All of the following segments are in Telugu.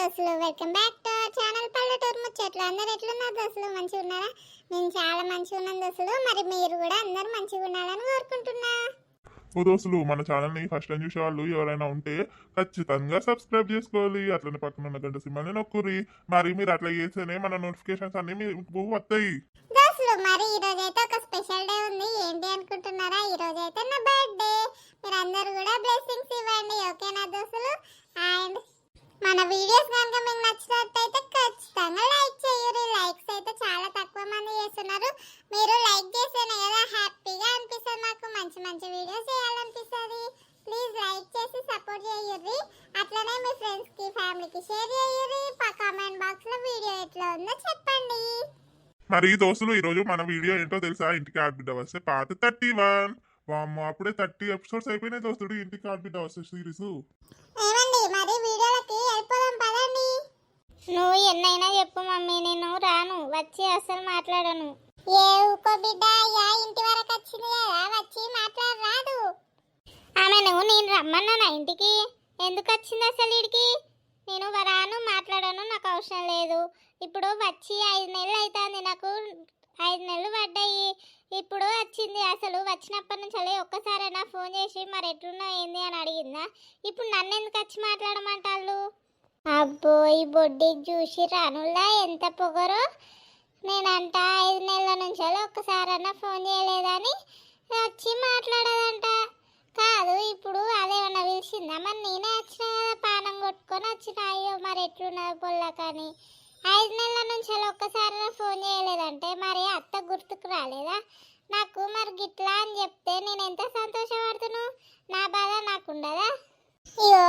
దోస్తులు welcome back to our channel పల్లెటూరు ముచ్చట్లు. అందరు ఎట్లున్నారు దోస్తులు? మంచిగా ఉన్నారా? నేను చాలా మంచిగా ఉన్నాను దోస్తులు. మరి మీరు కూడా అందరు మంచిగా ఉండాలని కోరుకుంటున్నా. ఓ దోస్తులు, మన ఛానల్ని ఫస్ట్ టైం చూసే వాళ్ళు ఎవరైనా ఉంటే ఖచ్చితంగా సబ్స్క్రైబ్ చేసుకోవాలి. అట్లనే పక్కన ఉన్న గంట సింబల్ని నొక్కుర్రి. మరి మీరు అట్లా చేస్తేనే మన నోటిఫికేషన్స్ అన్ని మీకు వస్తాయి. దోస్తులు మరి ఈ రోజు అయితే ఒక స్పెషల్ డే ఉంది. ఏంటి అనుకుంటున్నారా? ఈ రోజు అయితే నా బర్త్డే. మీరు అందరూ కూడా బ్లెస్సింగ్స్ ఇవ్వండి, ఓకేనా దోస్తులు? అండ్ మన వీడియోస్ కనుక మీకు నచ్చినట్టయితే ఖచ్చితంగా లైక్ చేయండి. లైక్స్ అయితే చాలా తక్కువ మంది చేస్తున్నారు. మీరు లైక్ చేస్తేనే కదా హ్యాపీగా అనిపిస్తుంది, మాకు మంచి మంచి వీడియోస్ చేయాలనిపిస్తుంది. ప్లీజ్ లైక్ చేసి సపోర్ట్ చేయండి. అట్లనే మీ ఫ్రెండ్స్ కి ఫ్యామిలీకి షేర్ చేయండి. కామెంట్ బాక్స్ లో వీడియో ఎట్లా ఉందో చెప్పండి. మరి దోస్తులు, ఈరోజు మన వీడియో ఏంటో తెలుసా? ఇంటికి ఆడబిడ్డ వస్తే పార్ట్ 31. వామ్మో, అప్పుడే 30 ఎపిసోడ్స్ అయిపోయినాయి దోస్తుడు. ఇంటికి ఆడబిడ్డ వస్తే సిరీస్. ఏమండి మరి వీడియోలకి వెళ్ళిపోదాం పదండి. నువ్వు ఎన్నైనా చెప్పు మమ్మీ, నేను రాను, వచ్చి అసలు మాట్లాడను. ఏ ఊకో బిడ్డ, యా ఇంటి వరకు వచ్చింది కదా, వచ్చి మాట్లాడరాదు. ఆమెను నేను రమ్మన్నా ఇంటికి, ఎందుకు వచ్చింది అసలు ఇడికి? నేను రాను, మాట్లాడను, నాకు అవసరం లేదు. ఇప్పుడు వచ్చి 5 నెలలు అవుతుంది, నాకు 5 నెలలు పడ్డాయి. ఇప్పుడు వచ్చింది. అసలు వచ్చినప్పటి నుంచి అలా ఒక్కసారైనా ఫోన్ చేసి మరి ఎట్లున్నావు ఏంది అని అడిగిందా? ఇప్పుడు నన్ను ఎందుకు వచ్చి మాట్లాడమంటాళ్ళు? అబ్బో, ఈ బొడ్డికి చూసి రానులా ఎంత పొగరో. నేనంట 5 నెలల నుంచి అలా ఒక్కసారైనా ఫోన్ చేయలేదని వచ్చి మాట్లాడదంట. కాదు, ఇప్పుడు అదేమన్నా పిలిచిందా? మరి నేనే వచ్చిన కదా, పానం కొట్టుకొని వచ్చిన. అయ్యో మరి ఎట్లున్నది పొల్లకని. 5 నెలల నుంచి అలా ఒక్కసారి ఫోన్ చేయలేదంటే మరి అత్త గుర్తుకు రాలేదా నాకు? మరి గిట్లా అని చెప్తే నేను ఎంత సంతోషపడుతును, నా బాధ నాకుండదా? ఇగో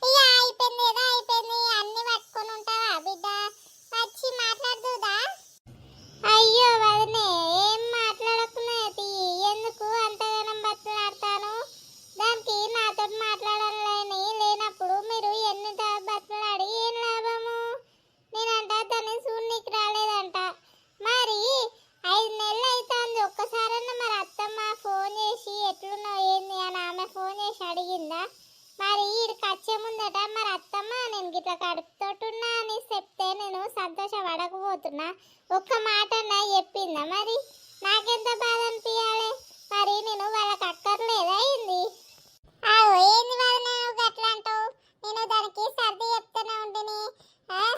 ఇక అయిపోయింది ఏదో అయిపోయింది, అన్ని పట్టుకొని ఉంటావా బిడ్డ? వచ్చి మాట్లాడుదా? అయ్యో వదినే, ఏం మాట్లాడకున్నది, ఎందుకు అంతగానం బతులాడతాను? దానికి నాతో మాట్లాడాలని లేనప్పుడు మీరు ఎన్ని బతులాడి ఏం లాభము? నేనంట దాన్ని చూడనీకి రాలేదంట. మరి 5 నెలలు అవుతుంది, ఒక్కసారన్నా మరి అత్తమ్మ ఫోన్ చేసి ఎట్లున్నావు ఏంది అని ఆమె ఫోన్ చేసి అడిగిందా? మరి ఈడికి వచ్చే ముందట మరి అత్తమ్మ నేను గిట్లా కడుపుతోటున్నా అని చెప్తే నేను సంతోషపడకపోతున్నా, ఒక్క మాట అన్నా చెప్పిందా? మరి నాకెంత బాధ అనిపించాలి? మరి నేను వాళ్ళకి అక్కర్లేదా ఏంది? ఏంది వాళ్ళు నేను గట్లా అంటావు? నేను దానికి సర్ది చెప్తూనే ఉంటుంది.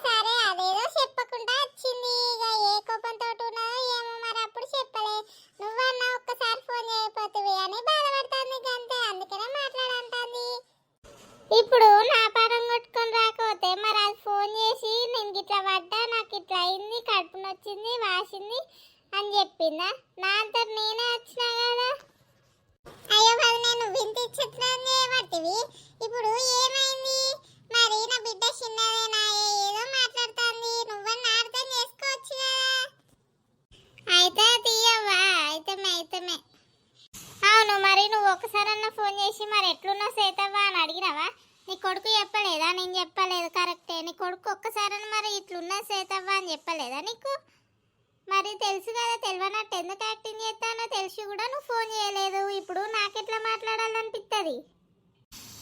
సరే అదేదో చెప్పకుండా వచ్చింది, ఇక ఏ కోపంతో ఉన్నదో ఏమో, మరి అప్పుడు చెప్పలే. నువ్వన్నా ఒక్కసారి ఫోన్ చేయకపోతుంది అని బాధపడుతుంది అంతే, అందుకనే మాట్లాడంటుంది. ఇప్పుడు నా పాఠం కొట్టుకొని రాకపోతే మరి అది ఫోన్ చేసి నేను గిట్లా పడ్డా, నాకు ఇట్లా అయింది, కడుపు నొచ్చింది, వాసింది అని చెప్పిందా? నా అంతా నేనే వచ్చినా కదా. అయ్యో వాళ్ళు నేను వింటి చిత్రం చేయబట్టివి. ఇప్పుడు ఏమైంది? మరి నా బిడ్డ చిన్నదేనా, ఏదో మాట్లాడుతుంది, నువ్వన్నా అర్థం చేసుకోవచ్చు కదా. అయితే తీయవ్వా, అయితమే. అవును, మరి నువ్వు ఒకసారన్నా ఫోన్ చేసి మరి ఎట్లున్నావు సేతవ్వా అని అడిగినావా? నీ కొడుకు చెప్పలేదా? నేను చెప్పలేదు, కరెక్టే. నీ కొడుకు ఒక్కసారన్నా మరి ఇట్లున్నా సేతవ్వా అని చెప్పలేదా నీకు? మరి తెలుసు కదా, తెలియనట్టు ఎందుకు యాక్టింగ్ చేస్తానో తెలిసి కూడా నువ్వు ఫోన్ చేయలేదు. ఇప్పుడు నాకెట్లా మాట్లాడాలనిపిస్తుంది?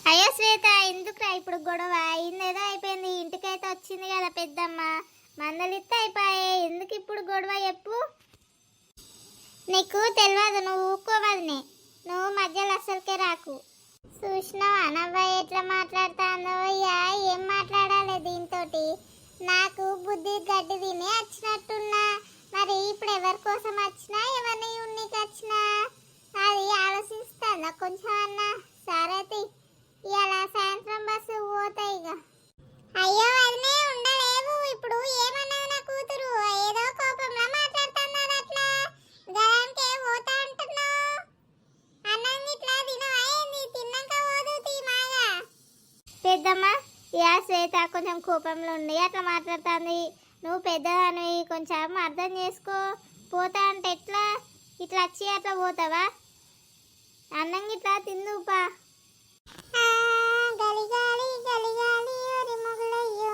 అయ్యో శ్వేత, ఎందుకురా ఇప్పుడు గొడవ? అయిందేదో అయిపోయింది, ఇంటికైతే వచ్చింది కదా పెద్దమ్మ, మందలిస్తే అయిపోయాయి, ఎందుకు ఇప్పుడు గొడవ చెప్పు? నీకు తెలియదు, నువ్వు ఊకోవద్దునే, నువ్వు మధ్యలో అసలుకే రాకు. చూసినావా నవ్వాయి ఎట్లా మాట్లాడుతుందో? ఏం మాట్లాడాలి దీంతో? నాకు బుద్ధి గడ్డి తిని వచ్చినట్టున్నా. మరి ఇప్పుడు ఎవరి కోసం వచ్చినా, ఎవరిని ఉన్నీకి వచ్చినా అది ఆలోచిస్తుందా కొంచెం అన్నా? సరే ఇవాళ సాయంత్రం బస్సు పోతాయి ఇక. అయ్యో వదినే ఉండలేవు, ఇప్పుడు ఏమన్నా నా కూతురు ఏదో కోపంలో మాట్లాడుతున్నది, అట్లా గదానికే పోతా అంటున్నావు. అన్నం ఇట్లా తినవా ఏంది? తిన్నాక పోదు మాగా. పెద్దమ్మ, శ్వేత కొంచెం కోపంలో ఉండి అట్లా మాట్లాడుతుంది. నువ్వు పెద్దదాన్ని, కొంచెం అర్థం చేసుకో. పోతా అంటే ఎట్లా? ఇట్లా వచ్చి అట్లా పోతావా? అన్నం ఇట్లా తిందుపా. గలిగాలి గలిగాలి ఒరి మొగలయ్యో,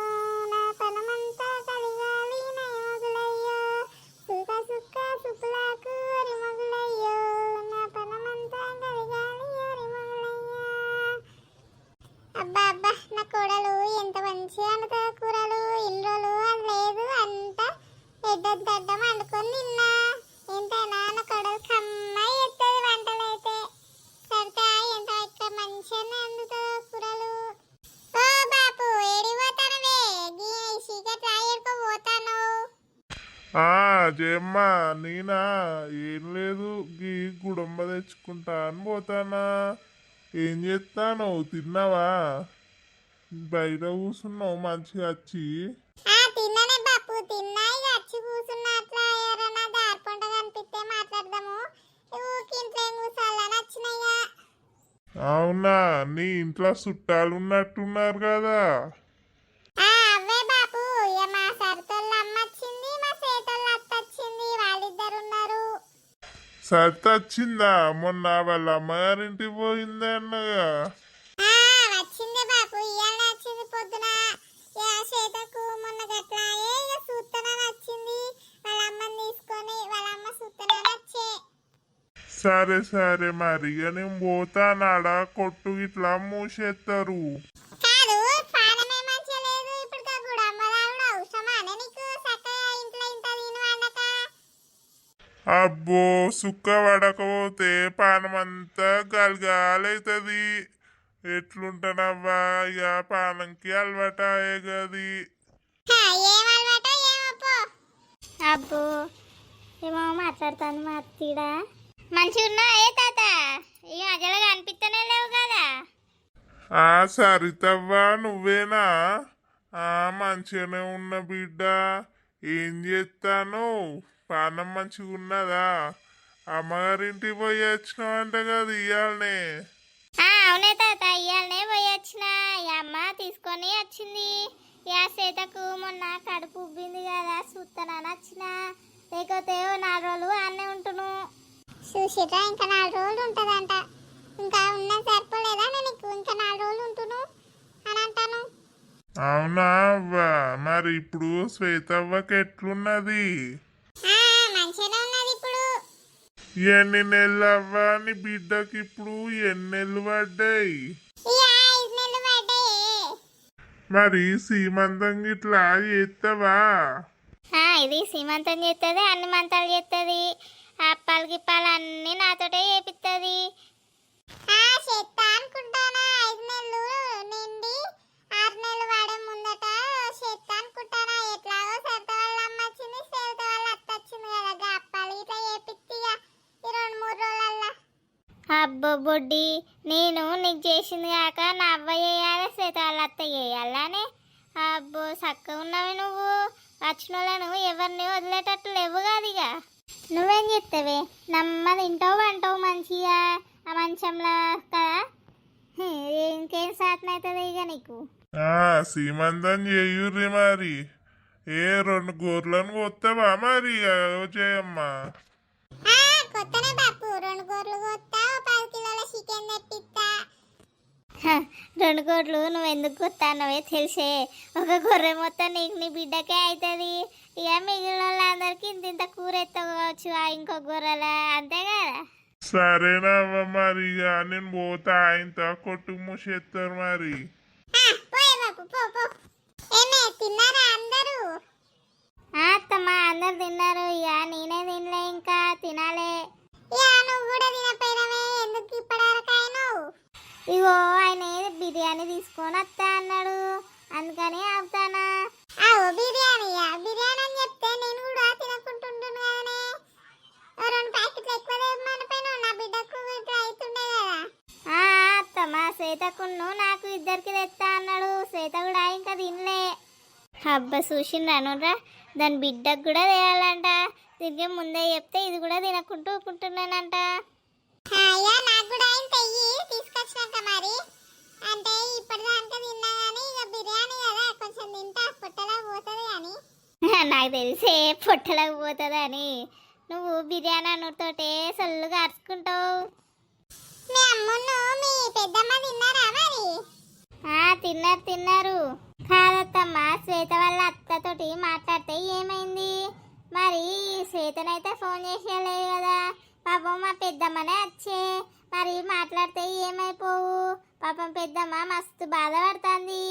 నా పనమంతా గలిగాలి నా మొగలయ్యో, సుక్క సుక్క సుక్కులాకు ఒరి మొగలయ్యో, నా పనమంతా గలిగాలి ఒరి మొగలయ్యో. అబ్బా అబ్బా, నా కోడలు ఎంత మంచిగా వండుతుంది కూరలు ఇన్ని రోజులు అది లేదు అంతా ఎడ్డొద్దడ్డం వండుకొని నిన్నా ఎంతైనా నా కొడలు కమ్మాయి ఎత్తది వంటలు అయితే సరితే ఎంత ఇక్కడ మంచిగానే వండుతుంది కూరలు. ఓ బాపు ఏడి పోతానవే గీ చీకటి రాయడుకో పోతాను. జయమ్మ నేనా ఏం లేదు గీ గుడంబ తెచ్చుకుంటా అని పోతానా. ఏం చేస్తాను తిన్నావా? బయట కూర్చున్నావు మంచిగా వచ్చి. తిన్నానే బాపు తిన్నా ఇక వచ్చి కూర్చున్నా అట్లా ఎవరన్నా దారిపంట కనిపిస్తే మాట్లాడదాము ఇంట్లో ఏం కూర్చోాలని వచ్చినాయిగా. అవునా నీ ఇంట్లో చుట్టాలు ఉన్నట్టున్నారు కదా. అవే బాపు ఇక మా సరితోళ్ళ అమ్మ వచ్చింది మా సేతోళ్ళ అత్త వచ్చింది వాళ్ళిద్దరు ఉన్నారు. సరిత వచ్చిందా? మొన్న వాళ్ళ అమ్మగారింటికి పోయింది అన్నగా. వచ్చిందే బాపు ఇవాళ వచ్చింది పొద్దున. శ్వేతకు మొన్న గట్లాయే ఇక సూత్తనని వచ్చింది వాళ్ళ అమ్మని తీసుకొని వాళ్ళ అమ్మ సూత్తనని వచ్చే. సరే సరే మరి ఇక నేను పోతానాడ కొట్టు ఇట్లా మూసేస్తారు. కాదు పానమే మంచిగా లేదు ఇప్పుడు కూడా అమ్మదావుడు అవసరమానే నీకు చక్కగా ఇంట్లో ఇంత తిని వండక. అబ్బో సుక్క పడకపోతే పానమంతా గలగాలవుతుంది. ఎట్లుంటానవ్వా ఇక పానంకి అలవాటాయే గది. ఏం అలవాటో ఏమో పో. అబ్బో ఏమో మాట్లాడుతాను మా అత్తిడా. మంచిగా ఉన్నా ఏ తాత ఈ మధ్యలో కనిపిస్తూనే లేవు కదా. సరితవ్వా నువ్వేనా? మంచిగానే ఉన్న బిడ్డ. ఏం చేస్తాను? పానం మంచిగా ఉన్నదా? అమ్మగారింటికి పోయి వచ్చినావు అంట కదా ఇయ్యాలనే. అవునే తాత ఇవాళనే పోయి వచ్చిన అమ్మ తీసుకొని వచ్చింది. సీతకు మొన్న కడుపు ఉబ్బింది కదా చూస్తానని వచ్చిన. లేకపోతే 4 రోజులు అన్నే ఉంటును. చూసిరా ఇంకా 4 రోజులు ఉంటుందంట. ఇంకా ఉన్న సరిపోలేదా నీకు ఇంకా 4 రోజులు ఉంటును అని అంటాను. అవునా అవ్వా మరి ఇప్పుడు శ్వేతవ్వకి ఎట్లున్నది? మంచిగానే ఉన్నది ఇప్పుడు. ఎన్ని నెలలు అవ్వా నీ బిడ్డకి ఇప్పుడు ఎన్ని నెలలు పడ్డాయి? 5 నెలలు పడ్డాయి. మరి సీమంతం గిట్లా చేస్తావా? ఇది సీమంతం చేస్తుంది అన్ని మంతాలు చేస్తుంది. అప్పాలు గిప్పాలు అన్నీ నాతోటే చేపిస్తుంది. చెత్తా అనుకుంటానా 5 నెలలు నిండి 6 నెలలు పడే ముందట చెత్తా అనుకుంటానా. ఎట్లాగో సరిత వాళ్ళ అమ్మ వచ్చింది సరిత వాళ్ళ అత్త వచ్చింది కదా అప్పాలు ఇట్లా చేపిస్తే ఈ 2-3 రోజులల్లా. అబ్బో బొడ్డి నేను నీకు చేసింది కాక నా అవ్వ చేయాలి సీత వాళ్ళ అత్త చేయాలనే. అబ్బో చక్కగా ఉన్నావు నువ్వు. వచ్చిన వాళ్ళను ఎవరిని వదిలేటట్టు లేవు కాదు. ఇక నువ్వేం చెప్తావే నమ్మ తింటావు అంటావు మంచిగా ఆ మంచంలో కదా. ఇంకేం సాధన అవుతుంది ఇక నీకు. సీమంతం చేయుర్రి మరి. 2 గోర్లను కొత్తవా మరి చేయమ్మా? కొత్తనే బాపు 2 గోర్లు కొత్తా 10 కిలోల చికెన్ తెప్పిస్తా. 2 గొర్రెలు నువ్వు ఎందుకు కొత్తానవే తెలిసే. ఒక గొర్రె మొత్తం నీకు నీ బిడ్డకే అవుతుంది. ఇక మిగిలిన వాళ్ళందరికీ ఇంత కూర ఎత్తుకోవచ్చు ఇంకో గొర్రెల అంతే కదా. సరేనవ్వ మరి ఇక నేను పోతా. ఆయనతో కొట్టు మూసేస్తారు మరి. పోయే బాపు పో పో. ఏమే తిన్నారా అందరూ? అత్తమ్మ అందరు తిన్నారు. ఇక నేనే తినలే ఇంకా తినాలే. నువ్వు కూడా తినపోయినవే ఎందుకు ఇప్పటివరకైనావు? ఇగో ఆయన బిర్యానీ తీసుకొని వస్తా అన్నాడు అందుకని ఆపుతానా. బిర్యానీయా? బిర్యానీ అని చెప్తే నేను కూడా తినకుంటుంటాను కదనే. 2 ప్యాకెట్లు ఎక్కువ తెమ్మనిపోయినావు నా బిడ్డకు ఇట్లా అవుతుండే కదా. అత్తమ్మ శ్వేతకును నాకు ఇద్దరికి తెస్తా అన్నాడు. శ్వేత కూడా ఇంకా తినలే. అబ్బా చూసిండ్రానురా దాని బిడ్డకు కూడా తేయాలంట. తిరిగి ముందే చెప్తే ఇది కూడా తినకుంటూ ఊకుంటున్నానంట. నాకు కూడా ఆయన తెయ్యి తీసుకొచ్చినాక మరి. అంటే ఇప్పటిదాకా తిన్నా కానీ ఇక బిర్యానీ కదా కొంచెం తింటా పొట్టలా పోతుంది కానీ. నాకు తెలిసే పొట్టలకు పోతుందని. నువ్వు బిర్యానీ అన్నుతోటే సొల్లుగా అరుచుకుంటావు. మీ అమ్మను మీ పెద్దమ్మ తిన్నారా మరి? తిన్నారు. కాదత్తమ్మ శ్వేత వాళ్ళ అత్తతోటి మాట్లాడితే ఏమైంది మరి? శ్వేతనైతే ఫోన్ చేసేయలేదు కదా. పాపం మా పెద్దమ్మనే వచ్చే మరి మాట్లాడితే ఏమైపోవు. పాపం పెద్దమ్మ మస్తు బాధపడుతుంది.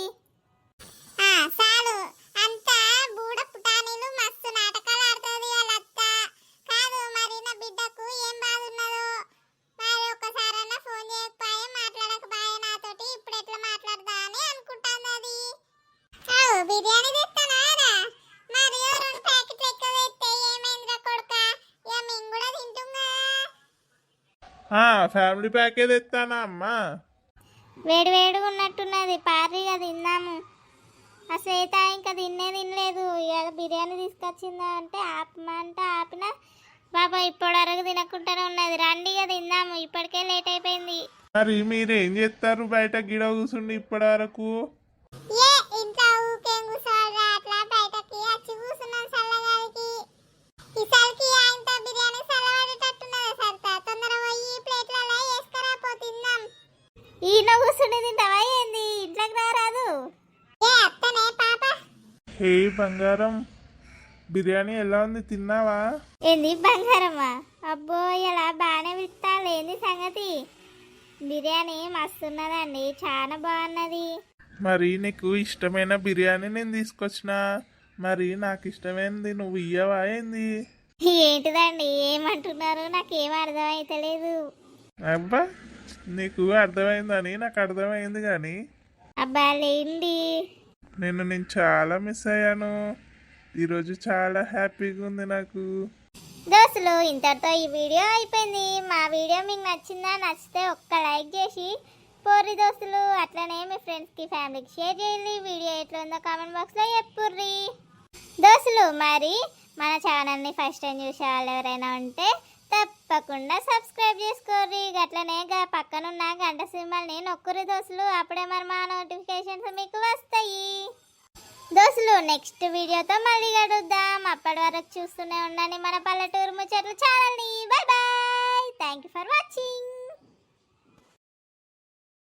బిర్యానీ తెస్తానారా మరి 2 ప్యాకెట్లు ఎక్కువ తెస్తే ఏమైందిరా కొడుక ఇక మేము కూడా తింటాం కదా ఫ్యామిలీ ప్యాకేజ్ ఎత్తానా అమ్మా వేడి వేడిగా ఉన్నట్టున్నది పార్రీగా తిందాము ఆ శ్వేత ఇంకా తినలేదు ఇక బిర్యానీ తీసుకొచ్చిందా అంటే ఆపమంటే ఆపిన బాబా ఇప్పటి వరకు తినకుండానే ఉన్నది రండి ఇక తిందాము ఇప్పటికే లేట్ అయిపోయింది. మరి మీరు ఏం చేస్తారు బయట గిడ కూర్చుండి ఇప్పటి వరకు ఏ ఇంట్లో ఊకేం కూర్చోవాలిరా అట్లా బయటకి వచ్చి కూర్చున్నాం చల్లగాలికి ఈసారికి ఆయనతో బిర్యానీ చల్లబడేటట్టున్నది సరిత తొందర పోయి ప్లేట్లలో వేసుకురా పో తిందాం. ఈయన కూర్చుని తింటావా ఏంది ఇంట్లోకి రారాదు. ఏ అత్తనే పాప హే బంగారం బిర్యానీ ఎలా ఉంది తిన్నావా ఏంది బంగారమ్మా అబ్బో ఇలా బాగానే పిలుస్తాను ఏంది సంగతి బిర్యానీ మస్తున్నదండి చాలా బాగున్నది. మరి నీకు ఇష్టమైన బిర్యానీ నేను తీసుకొచ్చిన మరి నాకు ఇష్టమైనది నువ్వు ఇయ్యవా ఏంది ఏంటిదండి ఏమంటున్నారు నాకేం అర్థమైతలేదు. అబ్బా నీకు అర్థమైందని నాకు అర్థమైంది కానీ అబ్బా లేండి నేను చాలా మిస్ అయ్యాను ఈరోజు చాలా హ్యాపీగా ఉంది నాకు. దోస్తులు ఇంతటితో ఈ వీడియో అయిపోయింది. మా వీడియో మీకు నచ్చితే ఒక్క లైక్ చేసి పోర్రి దోస్తులు. అట్లనే మీ ఫ్రెండ్స్కి ఫ్యామిలీకి షేర్ చేయండి. వీడియో ఎట్లా ఉందో కామెంట్ బాక్స్లో చెప్పుర్రి దోస్తులు. మరి మన ఛానల్ని ఫస్ట్ టైం చూసే వాళ్ళు ఎవరైనా ఉంటే తప్పకుండా సబ్స్క్రైబ్ చేసుకోర్రి. అట్లనే పక్కనున్న గంట సింబల్ని నొక్కుర్రి దోస్తులు. అప్పుడే మరి మా నోటిఫికేషన్స్ మీకు వస్తాయి దోస్తులు. నెక్స్ట్ వీడియోతో మళ్ళీ కలుద్దాం. అప్పటి వరకు చూస్తూనే ఉండండి మన పల్లెటూరు ముచ్చట్లు ఛానల్ని. Bye bye. Thank you for watching.